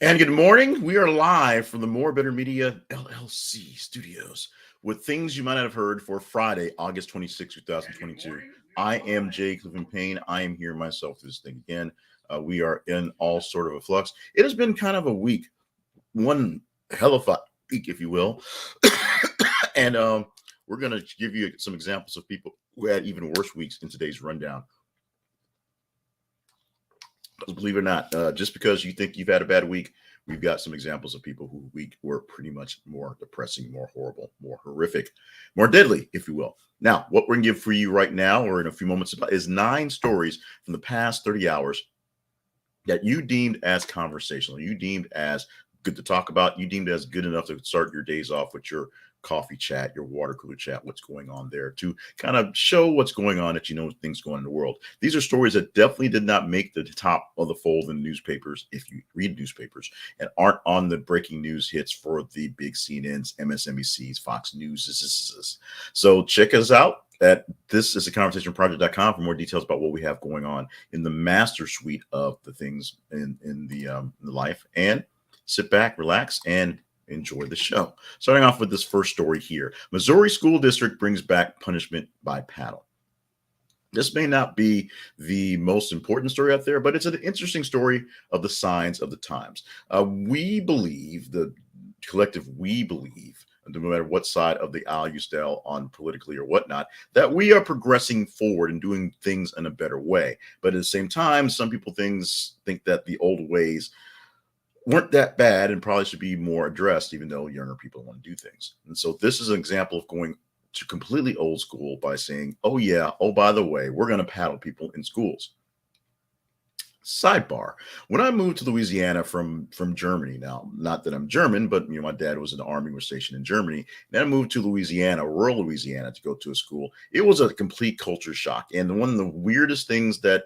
And good morning. We are live from the More Better Media LLC studios with things you might not have heard for Friday, August 26, 2022. I am Jay Clifton Payne. I am here myself for this thing again. We are in all sort of a flux. It has been kind of a week, one hell of a week, if you will. and we're going to give you some examples of people who had even worse weeks in today's rundown. Believe it or not, just because you think you've had a bad week, we've got some examples of people who week were pretty much more depressing, more horrible, more horrific, more deadly, if you will. Now, what we're going to give for you right now, or in a few moments, is 9 stories from the past 30 hours that you deemed as conversational, you deemed as good to talk about, you deemed as good enough to start your days off with your coffee chat, your water cooler chat, what's going on there, to kind of show what's going on, that you know things going on in the world. These are stories that definitely did not make the top of the fold in newspapers, if you read newspapers, and aren't on the breaking news hits for the big CNNs, MSNBCs, Fox News. So check us out at thisisaconversationproject.com for more details about what we have going on in the master suite of the things in the life. And sit back, relax, and enjoy the show. Starting off with this first story here. Missouri school district brings back punishment by paddle. This may not be the most important story out there, but it's an interesting story of the signs of the times. We believe, the collective we believe, no matter what side of the aisle you stand on politically or whatnot, that we are progressing forward and doing things in a better way. But at the same time, some people think that the old ways weren't that bad and probably should be more addressed, even though younger people want to do things. And so this is an example of going to completely old school by saying, oh yeah, oh, by the way, we're going to paddle people in schools. Sidebar: when I moved to Louisiana from Germany, now not that I'm German, but my dad was in the army, was stationed in Germany. Then I moved to Louisiana, rural Louisiana, to go to a school. It was a complete culture shock, and one of the weirdest things that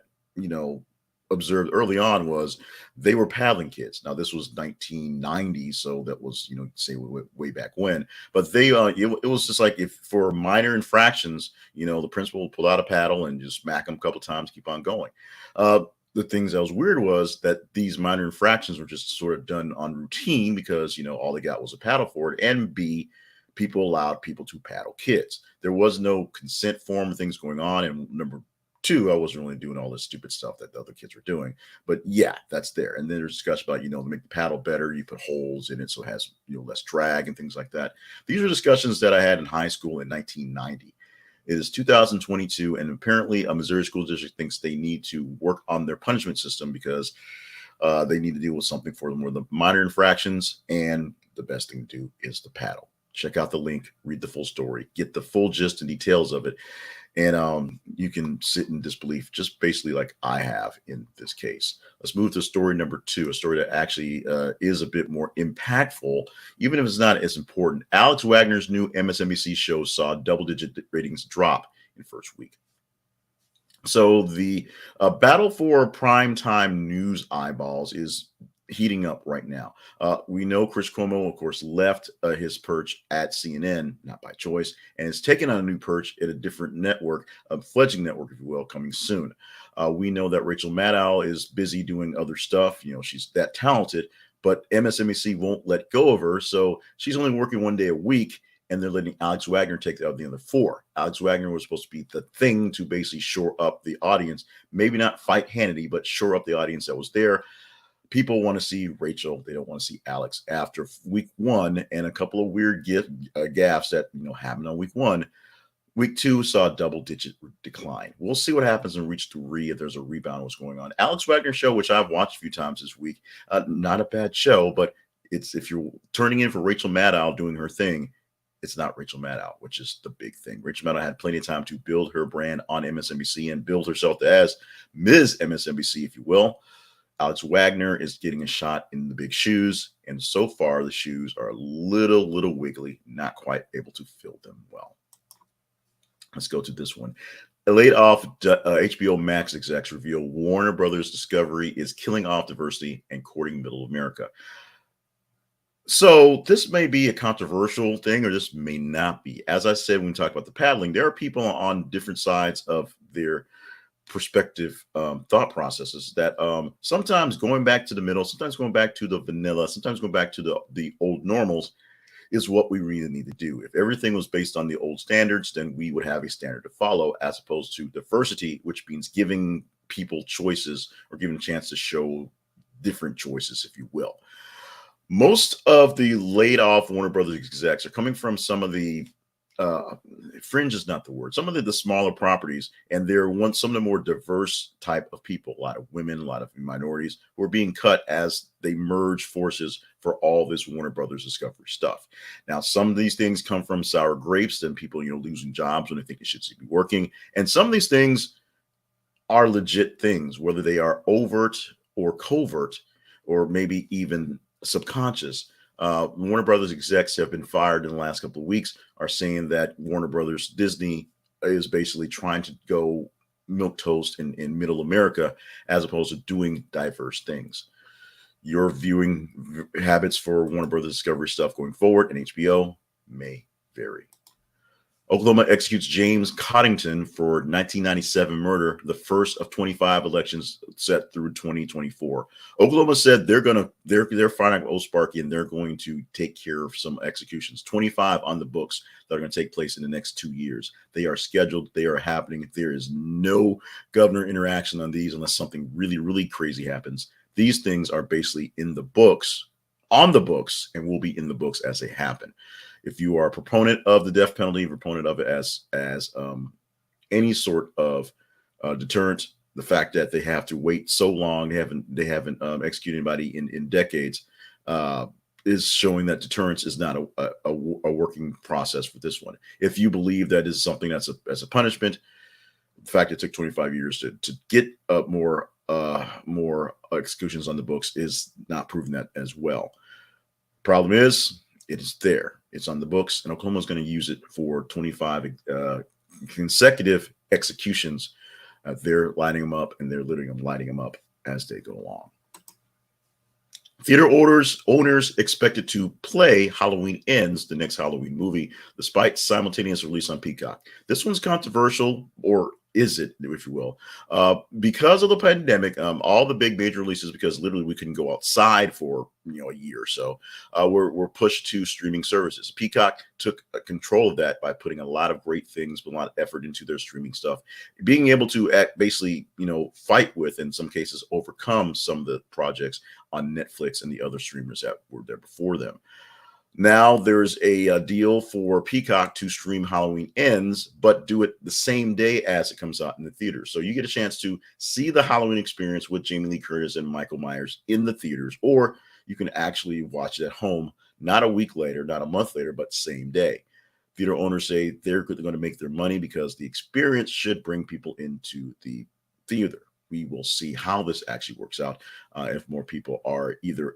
observed early on was they were paddling kids. Now this was 1990, so that was say way back when. But they it was just like, if for minor infractions, the principal would pull out a paddle and just smack them a couple times, keep on going. The things that was weird was that these minor infractions were just sort of done on routine because all they got was a paddle for it, and B, people allowed people to paddle kids. There was no consent form of things going on, and number 2, I wasn't really doing all this stupid stuff that the other kids were doing. But yeah, that's there. And then there's discussion about, to make the paddle better, you put holes in it so it has, less drag and things like that. These are discussions that I had in high school in 1990. It is 2022, and apparently a Missouri school district thinks they need to work on their punishment system because they need to deal with something for more of the minor infractions, and the best thing to do is the paddle. Check out the link, read the full story, get the full gist and details of it. And you can sit in disbelief, just basically like I have in this case. Let's move to story number 2, a story that actually is a bit more impactful, even if it's not as important. Alex Wagner's new MSNBC show saw double-digit ratings drop in first week. So the battle for primetime news eyeballs is heating up right now. We know Chris Cuomo, of course, left his perch at CNN, not by choice, and is taking on a new perch at a different network, a fledgling network, if you will, coming soon. We know that Rachel Maddow is busy doing other stuff. She's that talented, but MSNBC won't let go of her, so she's only working 1 day a week, and they're letting Alex Wagner take out the other 4. Alex Wagner was supposed to be the thing to basically shore up the audience, maybe not fight Hannity, but shore up the audience that was there. People want to see Rachel. They don't want to see Alex. After week 1 and a couple of weird gaffes that happened on week 1, week 2 saw a double-digit decline. We'll see what happens in week 3 if there's a rebound. What's going on? Alex Wagner show, which I've watched a few times this week, not a bad show, but it's, if you're turning in for Rachel Maddow doing her thing, it's not Rachel Maddow, which is the big thing. Rachel Maddow had plenty of time to build her brand on MSNBC and build herself as Ms. MSNBC, if you will. Alex Wagner is getting a shot in the big shoes, and so far the shoes are a little wiggly, not quite able to fill them well. Let's go to this one. Laid off HBO Max execs reveal Warner Brothers Discovery is killing off diversity and courting middle America. So this may be a controversial thing, or this may not be. As I said when we talk about the paddling, there are people on different sides of their perspective thought processes that sometimes going back to the middle, sometimes going back to the vanilla, sometimes going back to the old normals is what we really need to do. If everything was based on the old standards, then we would have a standard to follow, as opposed to diversity, which means giving people choices or giving a chance to show different choices, if you will. Most of the laid off Warner Brothers execs are coming from some of the uh, fringe is not the word. Some of the smaller properties, and they're some of the more diverse type of people. A lot of women, a lot of minorities who are being cut as they merge forces for all this Warner Brothers Discovery stuff. Now, some of these things come from sour grapes and people, losing jobs when they think they should be working. And some of these things are legit things, whether they are overt or covert, or maybe even subconscious. Warner Brothers execs have been fired in the last couple of weeks, are saying that Warner Brothers Disney is basically trying to go milk toast in middle America, as opposed to doing diverse things. Your viewing habits for Warner Brothers Discovery stuff going forward and HBO may vary. Oklahoma executes James Coddington for 1997 murder, the first of 25 elections set through 2024. Oklahoma said they're firing up Old Sparky, and they're going to take care of some executions. 25 on the books that are going to take place in the next 2 years. They are scheduled. They are happening. There is no governor interaction on these unless something really, really crazy happens. These things are basically in the books, on the books, and will be in the books as they happen. If you are a proponent of the death penalty, proponent of it as any sort of deterrent, the fact that they have to wait so long, they haven't executed anybody in decades, is showing that deterrence is not a working process for this one. If you believe that is something that's as a punishment, the fact it took 25 years to get more executions on the books is not proving that as well. Problem is, it is there. It's on the books, and Oklahoma is going to use it for 25 consecutive executions. They're lining them up, and they're literally lighting them up as they go along. Theater owners expected to play Halloween Ends, the next Halloween movie, despite simultaneous release on Peacock. This one's controversial, or is it, if you will, because of the pandemic. All the big major releases, because literally we couldn't go outside for a year or so, were pushed to streaming services. Peacock took control of that by putting a lot of great things, a lot of effort into their streaming stuff, being able to basically fight with, in some cases, overcome some of the projects on Netflix and the other streamers that were there before them. Now there's a deal for Peacock to stream Halloween Ends, but do it the same day as it comes out in the theater. So you get a chance to see the Halloween experience with Jamie Lee Curtis and Michael Myers in the theaters, or you can actually watch it at home, not a week later, not a month later, but same day. Theater owners say they're going to make their money because the experience should bring people into the theater. We will see how this actually works out. If more people are either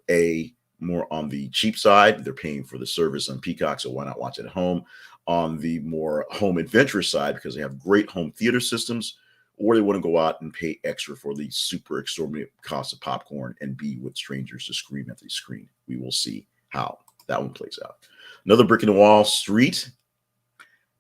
more on the cheap side, they're paying for the service on Peacock, so why not watch it at home? On the more home adventurous side, because they have great home theater systems, or they want to go out and pay extra for the super exorbitant cost of popcorn and be with strangers to scream at the screen. We will see how that one plays out. Another brick in the wall, Street,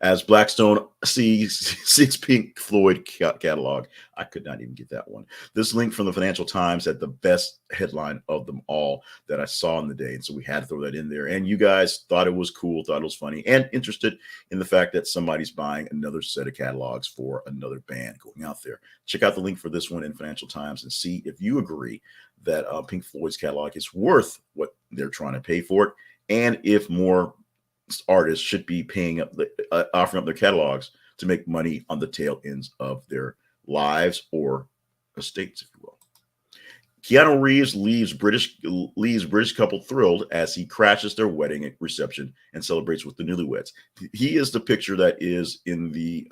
as Blackstone seeks Pink Floyd catalog. I could not even get that one. This link from the Financial Times had the best headline of them all that I saw in the day. And so we had to throw that in there. And you guys thought it was cool, thought it was funny, and interested in the fact that somebody's buying another set of catalogs for another band going out there. Check out the link for this one in Financial Times and see if you agree that Pink Floyd's catalog is worth what they're trying to pay for it, and if more artists should be paying up, offering up their catalogs to make money on the tail ends of their lives or estates, if you will. Keanu Reeves leaves British couple thrilled as he crashes their wedding reception and celebrates with the newlyweds. He is the picture that is in the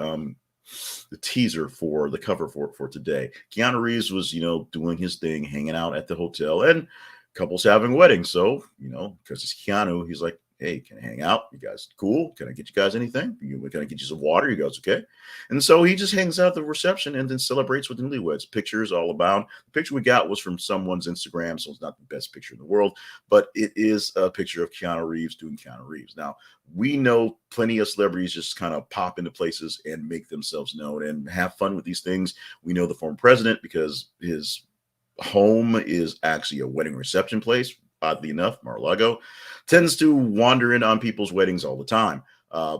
teaser for the cover for today. Keanu Reeves was, doing his thing, hanging out at the hotel, and couples having weddings. So, because it's Keanu, he's like, Hey, can I hang out? You guys cool? Can I get you guys anything? Can I get you some water? You guys okay? And so he just hangs out at the reception and then celebrates with newlyweds. Pictures all about. The picture we got was from someone's Instagram, so it's not the best picture in the world, but it is a picture of Keanu Reeves doing Keanu Reeves. Now, we know plenty of celebrities just kind of pop into places and make themselves known and have fun with these things. We know the former president because his home is actually a wedding reception place. Oddly enough, Mar-a-Lago tends to wander in on people's weddings all the time.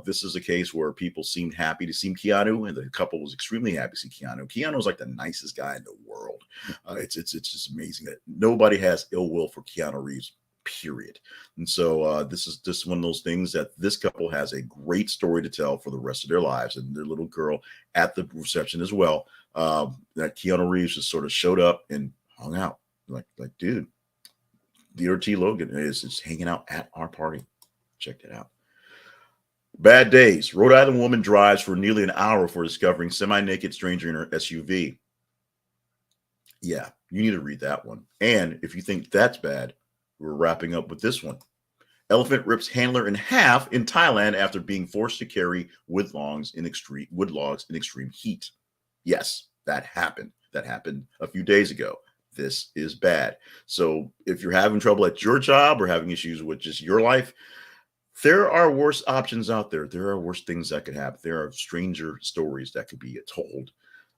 This is a case where people seemed happy to see Keanu, and the couple was extremely happy to see Keanu. Keanu is like the nicest guy in the world. It's just amazing that nobody has ill will for Keanu Reeves, period. And so this is just one of those things that this couple has a great story to tell for the rest of their lives, and their little girl at the reception as well. That Keanu Reeves just sort of showed up and hung out, like dude. Theodore T. Logan is just hanging out at our party. Check that out. Bad days. Rhode Island woman drives for nearly an hour for discovering semi-naked stranger in her SUV. Yeah, you need to read that one. And if you think that's bad, we're wrapping up with this one. Elephant rips handler in half in Thailand after being forced to carry wood logs in extreme heat. Yes, that happened. That happened a few days ago. This is bad. So if you're having trouble at your job or having issues with just your life, there are worse options out there. There are worse things that could happen. There are stranger stories that could be told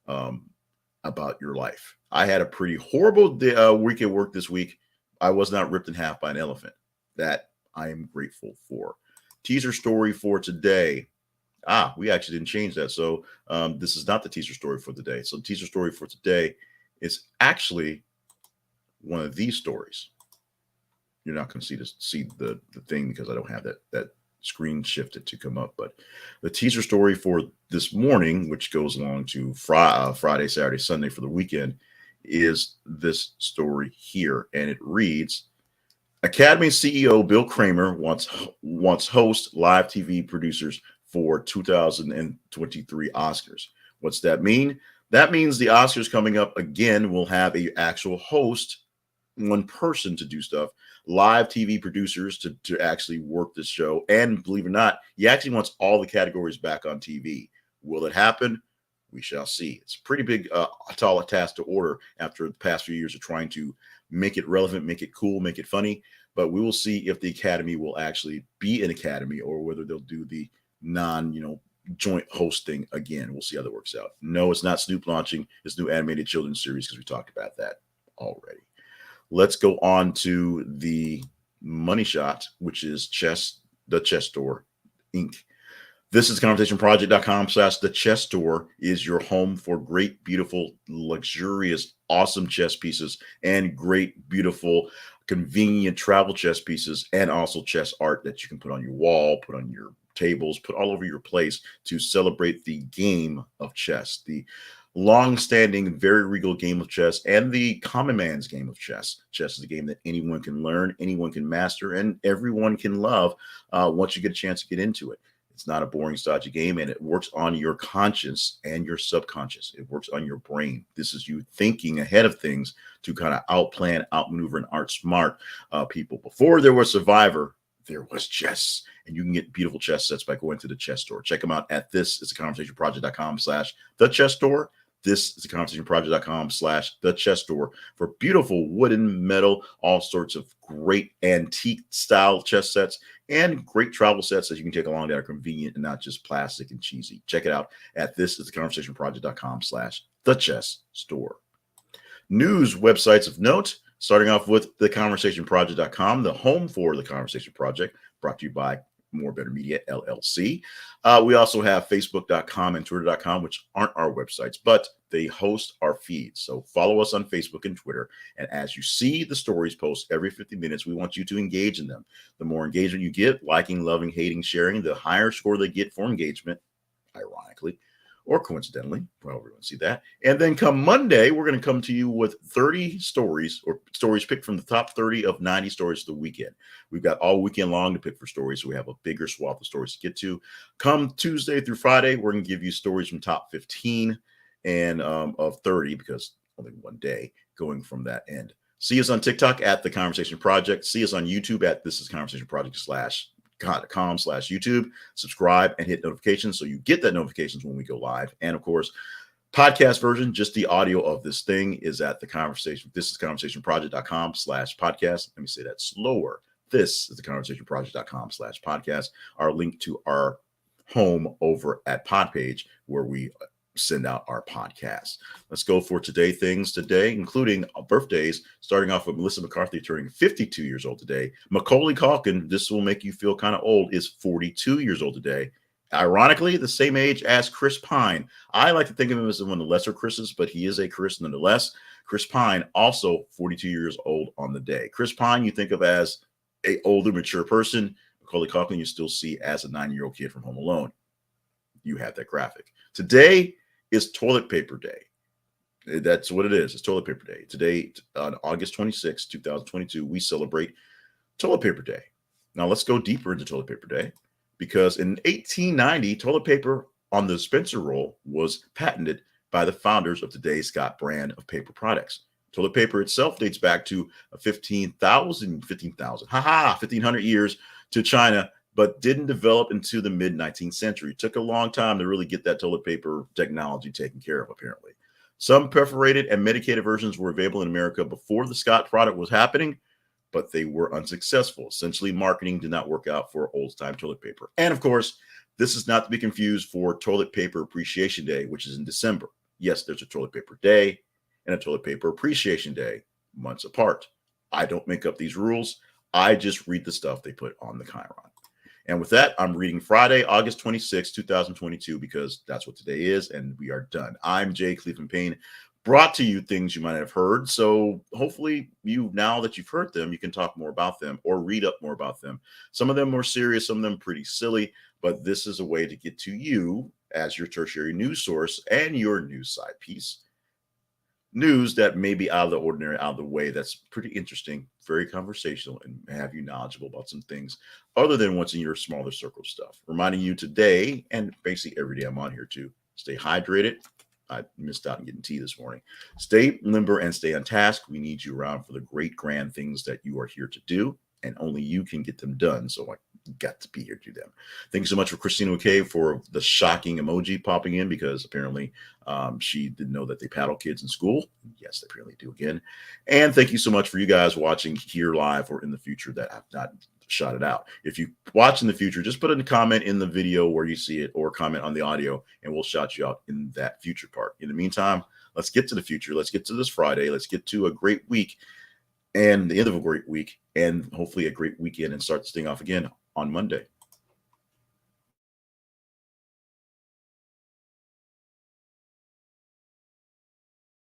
about your life. I had a pretty horrible week at work this week. I was not ripped in half by an elephant. That I am grateful for. Teaser story for today. We actually didn't change that. So this is not the teaser story for the day. So the teaser story for today is actually one of these stories. You're not going to see the thing because I don't have that screen shifted to come up. But the teaser story for this morning, which goes along to Friday, Saturday, Sunday for the weekend, is this story here, and it reads: Academy CEO Bill Kramer wants host live TV producers for 2023 Oscars. What's that mean? That means the Oscars coming up again will have a actual host, one person to do stuff, live TV producers to actually work this show. And believe it or not, he actually wants all the categories back on TV. Will it happen? We shall see. It's a pretty big, tall task to order after the past few years of trying to make it relevant, make it cool, make it funny. But we will see if the Academy will actually be an Academy or whether they'll do the joint hosting again. We'll see how that works out. No, it's not Snoop launching his new animated children's series because we talked about that already. Let's go on to the money shot, which is the Chess Store Inc. This is conversationproject.com/the Chess Store is your home for great, beautiful, luxurious, awesome chess pieces and great, beautiful, convenient travel chess pieces and also chess art that you can put on your wall, put on your tables, put all over your place to celebrate the game of chess, the long-standing, very regal game of chess, and the common man's game of chess. Chess is a game that anyone can learn, anyone can master, and everyone can love once you get a chance to get into it. It's not a boring, stodgy game, and it works on your conscience and your subconscious. It works on your brain. This is you thinking ahead of things to kind of outplan, outmaneuver, and outsmart people. Before there was Survivor, there was chess, and you can get beautiful chess sets by going to the Chess Store. Check them out at thisistheconversationproject.com/the Chess Store. This is theconversationproject.com/the Chess Store for beautiful wooden, metal, all sorts of great antique style chess sets and great travel sets that you can take along that are convenient and not just plastic and cheesy. Check it out at thisistheconversationproject.com/the Chess Store. News websites of note, starting off with theconversationproject.com, the home for The Conversation Project, brought to you by More Better Media, LLC. We also have Facebook.com and Twitter.com, which aren't our websites, but they host our feeds. So follow us on Facebook and Twitter. And as you see the stories post every 50 minutes, we want you to engage in them. The more engagement you get, liking, loving, hating, sharing, the higher score they get for engagement, ironically, or coincidentally, well, we're going to see that. And then come Monday, we're going to come to you with 30 stories or stories picked from the top 30 of 90 stories of the weekend. We've got all weekend long to pick for stories, so we have a bigger swath of stories to get to. Come Tuesday through Friday, we're going to give you stories from top 15 and of 30 because only one day going from that end. See us on TikTok at The Conversation Project. See us on YouTube at This Is Conversation Project patreon.com/YouTube. Subscribe and hit notifications so you get that notifications when we go live. And of course, podcast version, just the audio of this thing, is at the conversation. This is conversationproject.com/podcast. Let me say that slower. This is the conversationproject.com/podcast. Our link to our home over at Podpage, where we send out our podcasts. Let's go for today things today, including birthdays, starting off with Melissa McCarthy turning 52 years old today. Macaulay Culkin, this will make you feel kind of old, is 42 years old today. Ironically, the same age as Chris Pine. I like to think of him as one of the lesser Chris's, but he is a Chris nonetheless. Chris Pine, also 42 years old on the day. Chris Pine, you think of as an older, mature person. Macaulay Culkin, you still see as a 9-year-old kid from Home Alone. You have that graphic. Today is Toilet Paper Day. That's what it is. It's Toilet Paper Day. Today, on August 26, 2022, we celebrate Toilet Paper Day. Now, let's go deeper into Toilet Paper Day. Because in 1890, toilet paper on the dispenser roll was patented by the founders of today's Scott brand of paper products. Toilet paper itself dates back to 1500 years to China, but didn't develop into the mid-19th century. It took a long time to really get that toilet paper technology taken care of, apparently. Some perforated and medicated versions were available in America before the Scott product was happening, but they were unsuccessful. Essentially, marketing did not work out for old-time toilet paper. And of course, this is not to be confused for Toilet Paper Appreciation Day, which is in December. Yes, there's a Toilet Paper Day and a Toilet Paper Appreciation Day, months apart. I don't make up these rules. I just read the stuff they put on the Chiron. And with that, I'm reading Friday, August 26, 2022, because that's what today is, and we are done. I'm Jay Cleveland Payne. Brought to you things you might have heard. So hopefully now that you've heard them, you can talk more about them or read up more about them. Some of them more serious, some of them pretty silly, but this is a way to get to you as your tertiary news source and your news side piece. News that may be out of the ordinary, out of the way, that's pretty interesting, very conversational, and have you knowledgeable about some things other than what's in your smaller circle stuff. Reminding you today, and basically every day I'm on here too, stay hydrated. I missed out on getting tea this morning. Stay limber and stay on task. We need you around for the great, grand things that you are here to do, and only you can get them done. So I got to be here to do them. Thanks so much for Christina McKay for the shocking emoji popping in, because apparently she didn't know that they paddle kids in school. Yes, they apparently do again. And thank you so much for you guys watching here live or in the future that I've not shot it out. If you watch in the future, just put in a comment in the video where you see it, or comment on the audio, and we'll shout you out in that future part. In the meantime, let's get to the future. Let's get to this Friday. Let's get to a great week and the end of a great week, and hopefully a great weekend, and start this thing off again on Monday.